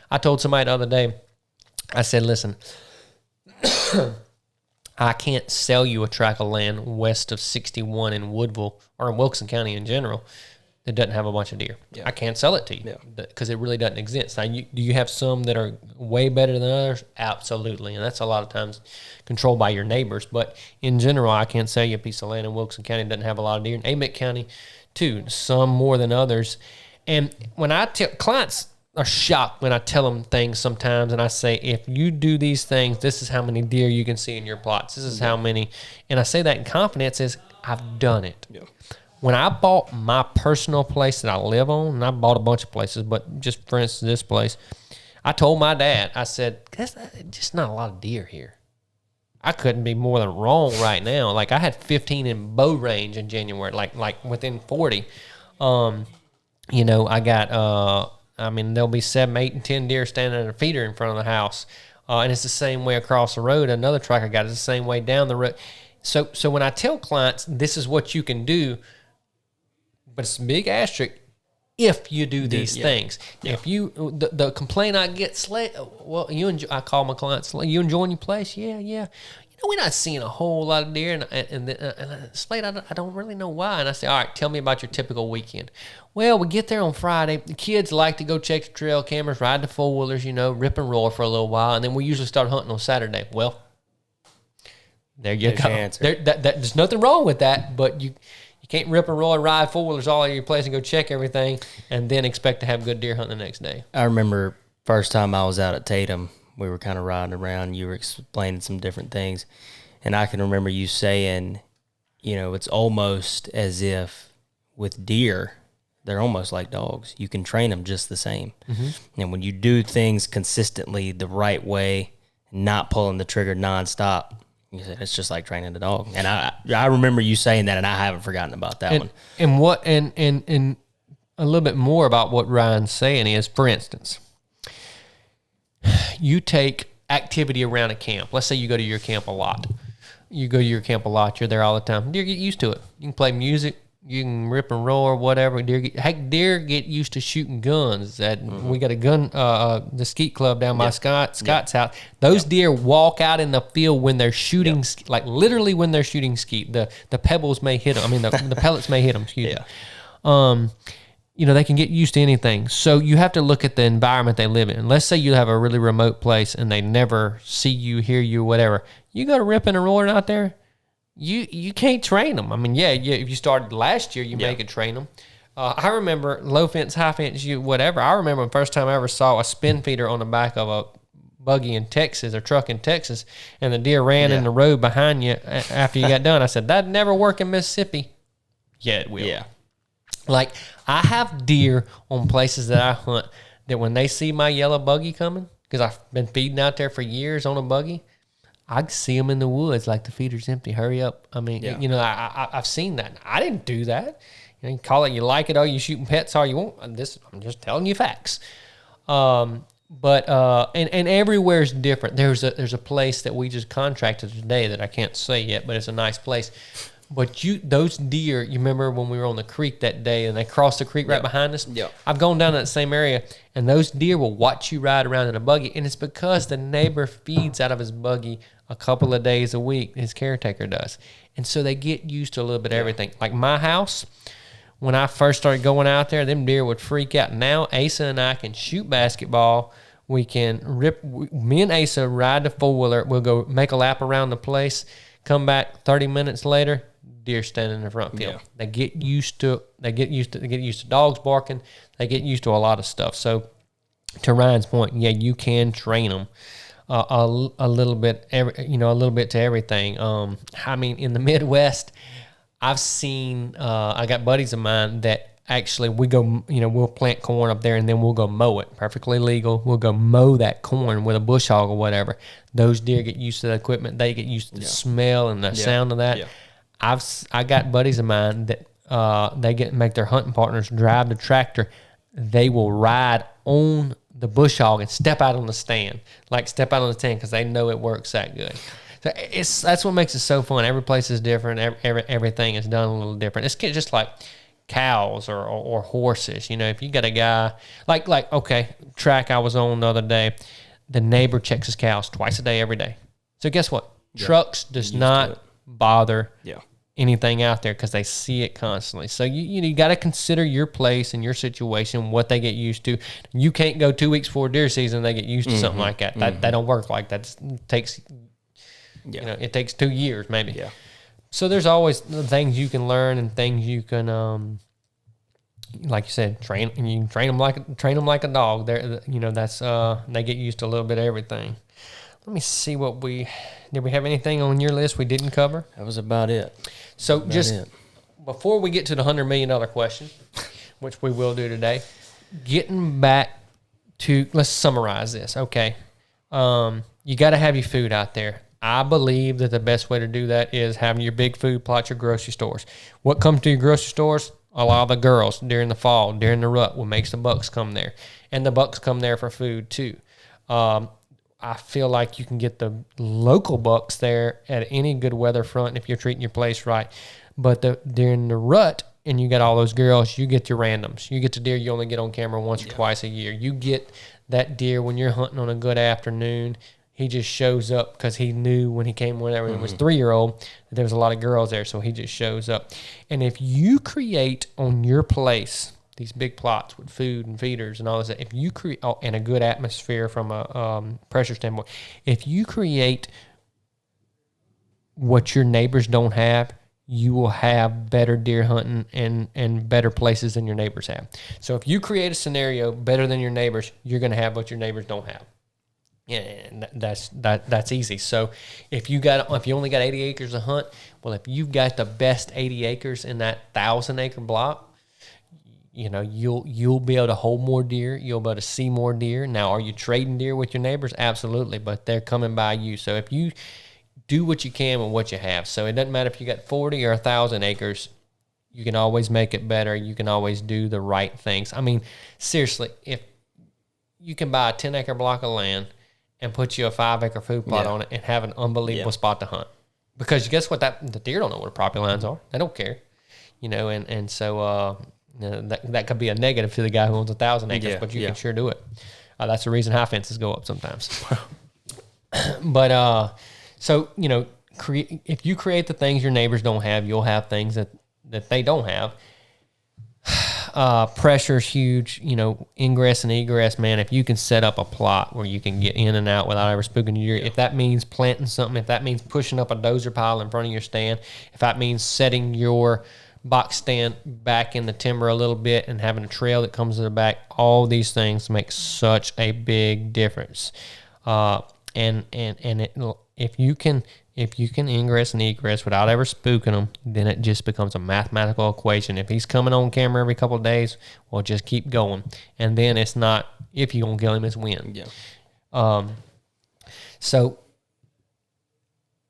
I told somebody the other day, I said, listen, I can't sell you a tract of land west of 61 in Woodville or in Wilson County in general that doesn't have a bunch of deer. Yeah. I can't sell it to you because it really doesn't exist. Now, do you have some that are way better than others? Absolutely. And that's a lot of times controlled by your neighbors. But in general, I can't sell you a piece of land in Wilson County that doesn't have a lot of deer. In Amite County, too, some more than others. And when I tell clients, are shocked when I tell them things sometimes, and I say, if you do these things, this is how many deer you can see in your plots. This is how many, and I say that in confidence, is I've done it. Yeah. When I bought my personal place that I live on, and I bought a bunch of places, but just for instance, this place, I told my dad, I said, there's just not a lot of deer here. I couldn't be more than wrong right now. Like I had 15 in bow range in January, like within 40. I got, there'll be 7, 8, and 10 deer standing at a feeder in front of the house. And it's the same way across the road. Another track I got is the same way down the road. So when I tell clients, this is what you can do, but it's a big asterisk, if you do these things. If you the complaint I get, Slade, well, I call my clients, you enjoying your place? Yeah. We're not seeing a whole lot of deer, and Slade, I don't really know why. And I say, all right, tell me about your typical weekend. Well, we get there on Friday. The kids like to go check the trail cameras, ride the four-wheelers, rip and roll for a little while, and then we usually start hunting on Saturday. Well, there you go. There's nothing wrong with that, but you can't rip and roll and ride four-wheelers all over your place and go check everything and then expect to have good deer hunting the next day. I remember first time I was out at Tatum, we were kind of riding around. You were explaining some different things. And I can remember you saying, it's almost as if with deer, they're almost like dogs. You can train them just the same. Mm-hmm. And when you do things consistently the right way, not pulling the trigger nonstop, you said it's just like training a dog. And I remember you saying that, and I haven't forgotten about that one. And a little bit more about what Ryan's saying is, for instance, you take activity around a camp. Let's say you go to your camp a lot. You're there all the time. Deer get used to it. You can play music. You can rip and roll or whatever. Deer get used to shooting guns. We got a gun, the skeet club down by Scott's house. Those deer walk out in the field when they're shooting, like literally when they're shooting skeet. The pebbles may hit them. I mean, the pellets may hit them. Excuse me. They can get used to anything. So you have to look at the environment they live in. Let's say you have a really remote place and they never see you, hear you, whatever. You go to ripping and rolling out there, you can't train them. I mean, if you started last year, you may could train them. I remember low fence, high fence, whatever. I remember the first time I ever saw a spin feeder on the back of a buggy in Texas or truck in Texas, and the deer ran in the road behind you after you got done. I said, that'd never work in Mississippi. Yeah, it will. Yeah. Like, I have deer on places that I hunt that when they see my yellow buggy coming, because I've been feeding out there for years on a buggy, I can see them in the woods like the feeder's empty. Hurry up. I mean, I've seen that. I didn't do that. You can call it you like it, or you shooting pets all you want. I'm just telling you facts. But everywhere's different. There's a place that we just contracted today that I can't say yet, but it's a nice place. But those deer, you remember when we were on the creek that day and they crossed the creek right behind us? Yeah. I've gone down that same area, and those deer will watch you ride around in a buggy, and it's because the neighbor feeds out of his buggy a couple of days a week, his caretaker does. And so they get used to a little bit of everything. Like my house, when I first started going out there, them deer would freak out. Now Asa and I can shoot basketball. We can me and Asa ride the four-wheeler. We'll go make a lap around the place, come back 30 minutes later, deer standing in the front field. Yeah. They get used to dogs barking. They get used to a lot of stuff. So to Ryan's point, you can train them a little bit, a little bit to everything. I mean, in the Midwest, I've seen, I got buddies of mine that actually we go, we'll plant corn up there and then we'll go mow it. Perfectly legal. We'll go mow that corn with a bush hog or whatever. Those deer get used to the equipment. They get used to the smell and the sound of that. Yeah. I got buddies of mine that they make their hunting partners drive the tractor. They will ride on the bush hog and step out on the stand because they know it works that good. So that's what makes it so fun. Every place is different. Everything is done a little different. It's just like cows or horses. If you got a guy like track I was on the other day, the neighbor checks his cows twice a day, every day. So guess what? Trucks does not bother anything out there because they see it constantly. So you got to consider your place and your situation, what they get used to. You can't go 2 weeks before deer season they get used to something like that. That don't work like that. It takes it takes 2 years maybe. Yeah. So there's always things you can learn and things you can like you said, train. You can train them like a dog. That's they get used to a little bit of everything. Let me see did we have anything on your list we didn't cover? That was about it. So before we get to the $100 million question, which we will do today, getting back to, let's summarize this. Okay. You got to have your food out there. I believe that the best way to do that is having your big food plot, your grocery stores. What comes to your grocery stores? A lot of the girls during the fall, during the rut, what makes the bucks come there. And the bucks come there for food too. I feel like you can get the local bucks there at any good weather front if you're treating your place right. But during the rut, and you got all those girls, you get your randoms. You get the deer you only get on camera once or twice a year. You get that deer when you're hunting on a good afternoon. He just shows up because he knew when he came whenever he was 3-year-old that there was a lot of girls there, so he just shows up. And if you create on your place these big plots with food and feeders and all this, if you create and a good atmosphere from a pressure standpoint, if you create what your neighbors don't have, you will have better deer hunting and better places than your neighbors have. So if you create a scenario better than your neighbors, you're going to have what your neighbors don't have. Yeah, that's easy. So if you only got 80 acres to hunt, well, if you've got the best 80 acres in that 1,000-acre block, you'll be able to hold more deer. You'll be able to see more deer. Now, are you trading deer with your neighbors? Absolutely, but they're coming by you. So if you do what you can with what you have, so it doesn't matter if you got 40 or 1,000 acres, you can always make it better. You can always do the right things. I mean, seriously, if you can buy a 10-acre block of land and put you a 5-acre food plot on it and have an unbelievable spot to hunt. Because guess what? The deer don't know where the property lines are. They don't care. And so that could be a negative to the guy who owns 1,000 acres, but you can sure do it. That's the reason high fences go up sometimes. But so, if you create the things your neighbors don't have, you'll have things that they don't have. Pressure's huge, ingress and egress, man. If you can set up a plot where you can get in and out without ever spooking your deer, if that means planting something, if that means pushing up a dozer pile in front of your stand, if that means setting your box stand back in the timber a little bit and having a trail that comes to the back, all these things make such a big difference. If you can ingress and egress without ever spooking them, then it just becomes a mathematical equation. If he's coming on camera every couple of days, well, just keep going. And then it's not if you're going to kill him, it's when. Yeah. So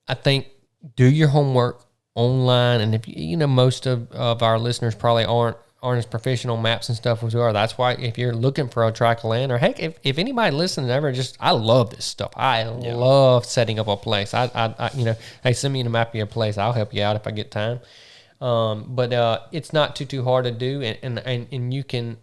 I think do your homework online. And if most of our listeners probably aren't as proficient on maps and stuff as we are. That's why if you're looking for a tract of land, or heck, if anybody listening ever I love this stuff. I love setting up a place. Hey, send me a map of your place. I'll help you out if I get time. But it's not too hard to do, and you can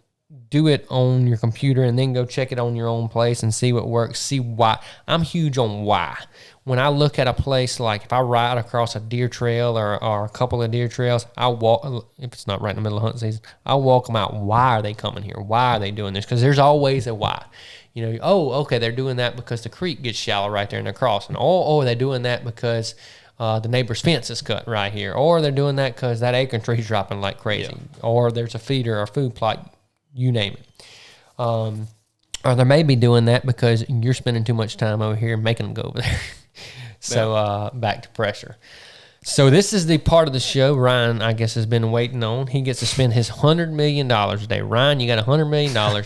do it on your computer and then go check it on your own place and see what works. See why. I'm huge on why. When I look at a place, like if I ride across a deer trail or a couple of deer trails, I'll walk, if it's not right in the middle of hunting season, I'll walk them out. Why are they coming here? Why are they doing this? Because there's always a why. Okay, they're doing that because the creek gets shallow right there and they're crossing. They're doing that because the neighbor's fence is cut right here. Or they're doing that because that acorn tree's dropping like crazy. Yeah. Or there's a feeder or food plot, you name it. Or they may be doing that because you're spending too much time over here making them go over there. So back to pressure. So this is the part of the show Ryan, I guess, has been waiting on. He gets to spend his $100 million a day. Ryan, you got $100 million.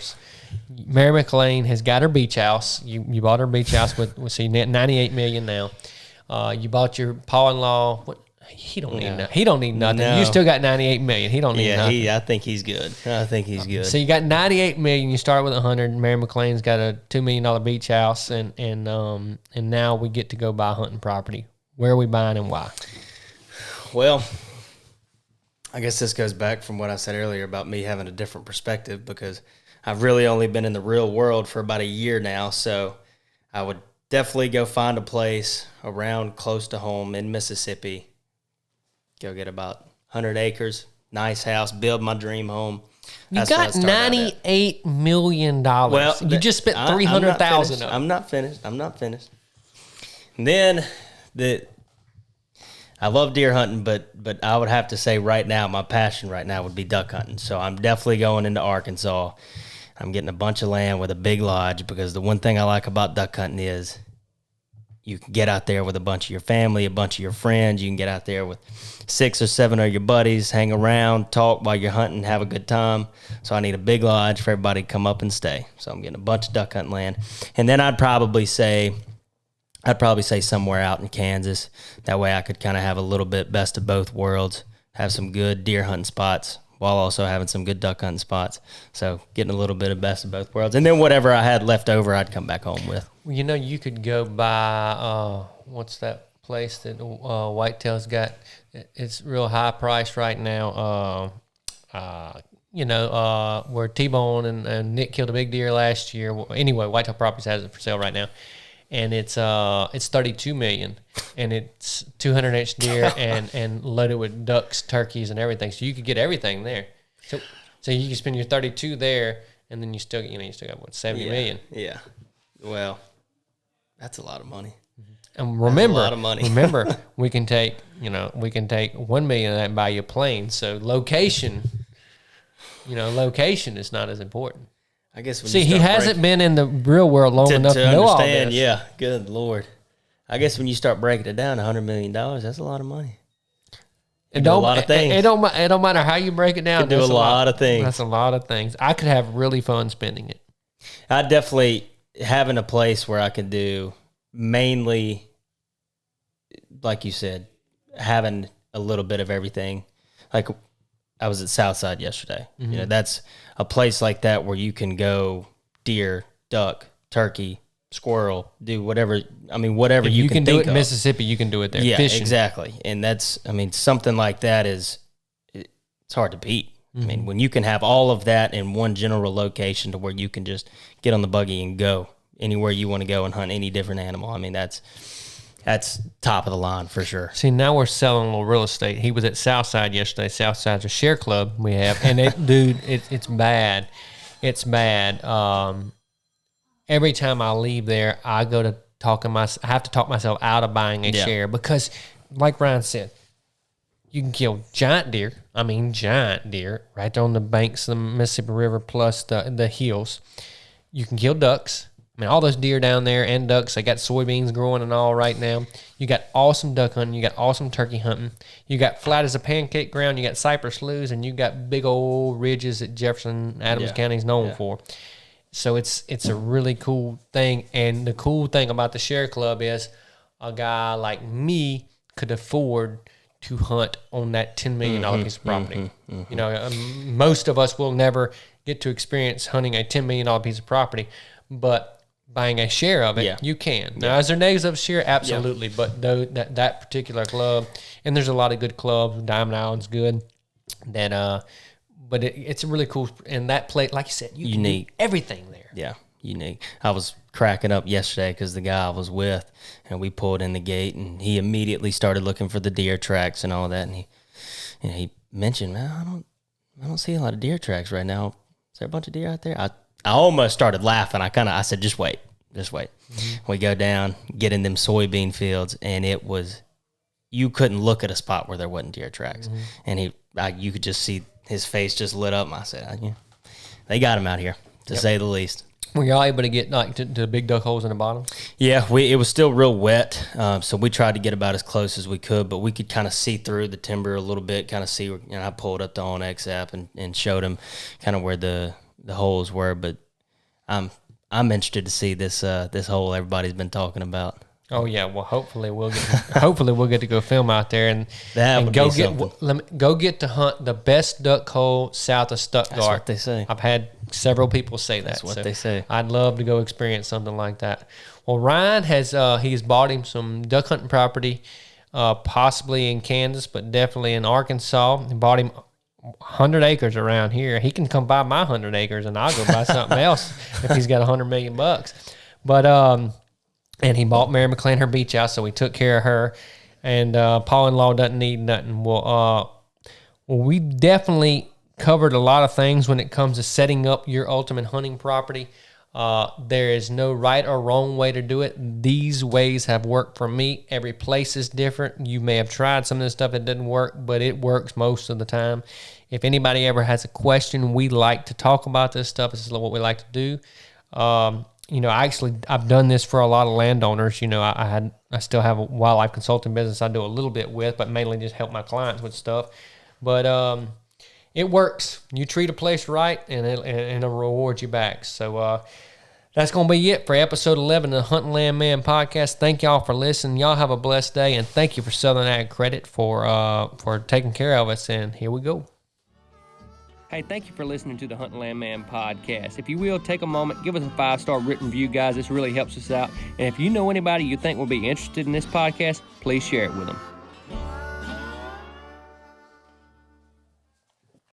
Mary McLean has got her beach house. You bought her beach house with $98 million now. You bought your pa-in-law. What? He don't need nothing. He don't need nothing. No. You still got $98 million. He don't need nothing. I think he's good. So you got $98 million. You start with $100. Mary McLean's got a $2 million beach house, and now we get to go buy hunting property. Where are we buying and why? Well, I guess this goes back from what I said earlier about me having a different perspective, because I've really only been in the real world for about a year now. So I would definitely go find a place around close to home in Mississippi. Go get about 100 acres, nice house, build my dream home. You got $98 million. Well, you just spent $300,000. I'm not finished. And then I love deer hunting, but I would have to say right now, my passion right now would be duck hunting. So I'm definitely going into Arkansas. I'm getting a bunch of land with a big lodge, because the one thing I like about duck hunting is you can get out there with a bunch of your family, a bunch of your friends. You can get out there with 6 or 7 of your buddies, hang around, talk while you're hunting, have a good time. So I need a big lodge for everybody to come up and stay. So I'm getting a bunch of duck hunting land. And then I'd probably say somewhere out in Kansas. That way I could kind of have a little bit best of both worlds, have some good deer hunting spots while also having some good duck hunting spots. So getting a little bit of best of both worlds. And then whatever I had left over, I'd come back home with. Well, you could go buy, what's that place that Whitetail's got? It's real high priced right now. where T-Bone and Nick killed a big deer last year. Well, anyway, Whitetail Properties has it for sale right now, and it's $32 million, and it's 200-inch deer and loaded with ducks, turkeys, and everything. So you could get everything there. So you can spend your 32 there, and then you still got what, 70 million. Yeah. Well, that's a lot of money. And remember, a lot of money. remember, we can take $1 million of that and buy you a plane. So location is not as important. I guess. See, he hasn't been in the real world long enough to know all this. Yeah, good Lord. I guess when you start breaking it down, $100 million, that's a lot of money. It do a lot of things. It don't matter how you break it down. Do a lot of things. That's a lot of things. I could have really fun spending it. I definitely having a place where I could do mainly, like you said, having a little bit of everything. Like I was at Southside yesterday. Mm-hmm. That's a place like that where you can go deer, duck, turkey, squirrel, do whatever. I mean, whatever if you can think do it in of. Mississippi, you can do it there. Yeah, Fishing. exactly. And that's, I mean, something like that it's hard to beat. I mean, when you can have all of that in one general location to where you can just get on the buggy and go anywhere you want to go and hunt any different animal. I mean, that's top of the line for sure. See, now we're selling a little real estate. He was at Southside yesterday. Southside's a share club we have, and it's bad. It's bad. Every time I leave there, I go to I have to talk myself out of buying a share because, like Ryan said, you can kill giant deer right on the banks of the Mississippi River plus the hills. You can kill ducks. I mean, all those deer down there and ducks, they got soybeans growing and all right now. You got awesome duck hunting. You got awesome turkey hunting. You got flat as a pancake ground. You got cypress sloughs, and you got big old ridges that Jefferson Adams County is known for. So it's a really cool thing. And the cool thing about the share club is a guy like me could afford to hunt on that $10 million piece of property. Most of us will never get to experience hunting a $10 million piece of property, but buying a share of it, you can. Now, is there negatives of share? Absolutely. But that particular club, and there's a lot of good clubs, Diamond Island's good, but it's a really cool, and that place, like you said, you can do everything there. Yeah, unique. I was cracking up yesterday because the guy I was with, and we pulled in the gate, and he immediately started looking for the deer tracks and all that, and he mentioned, man, I don't see a lot of deer tracks right now. Is there a bunch of deer out there? I almost started laughing. I said, just wait. Mm-hmm. We go down, get in them soybean fields, and you couldn't look at a spot where there wasn't deer tracks. Mm-hmm. And you could just see his face just lit up. And I said, they got him out here, to say the least. Were y'all able to get to the big duck holes in the bottom? Yeah, it was still real wet, so we tried to get about as close as we could, but we could kind of see through the timber a little bit, kind of see. I pulled up the OnX app and showed him kind of where the holes were, but I'm interested to see this hole everybody's been talking about. Oh yeah, well hopefully we'll get to go film out there and go get to hunt the best duck hole south of Stuttgart. That's what they say. I've had several people say that. That's what they say. I'd love to go experience something like that. Well, Ryan he's bought him some duck hunting property, possibly in Kansas, but definitely in Arkansas. He bought him 100 acres around here. He can come buy my 100 acres and I'll go buy something else if he's got $100 million. But and he bought Mary McLean her beach house, so we took care of her. And Paul-in-law doesn't need nothing. Well, we definitely covered a lot of things when it comes to setting up your ultimate hunting property. There is no right or wrong way to do it. These ways have worked for me. Every place is different. You may have tried some of this stuff that didn't work, but it works most of the time. If anybody ever has a question, we like to talk about this stuff. This is what we like to do. I've done this for a lot of landowners. I still have a wildlife consulting business I do a little bit with, but mainly just help my clients with stuff. But it works. You treat a place right, and it'll reward you back. So that's going to be it for episode 11 of the Hunting Land Man podcast. Thank y'all for listening. Y'all have a blessed day, and thank you for Southern Ag Credit for taking care of us. And here we go. Hey, thank you for listening to the Hunting Land Man podcast. If you will, take a moment, give us a 5-star written review, guys. This really helps us out. And if you know anybody you think will be interested in this podcast, please share it with them.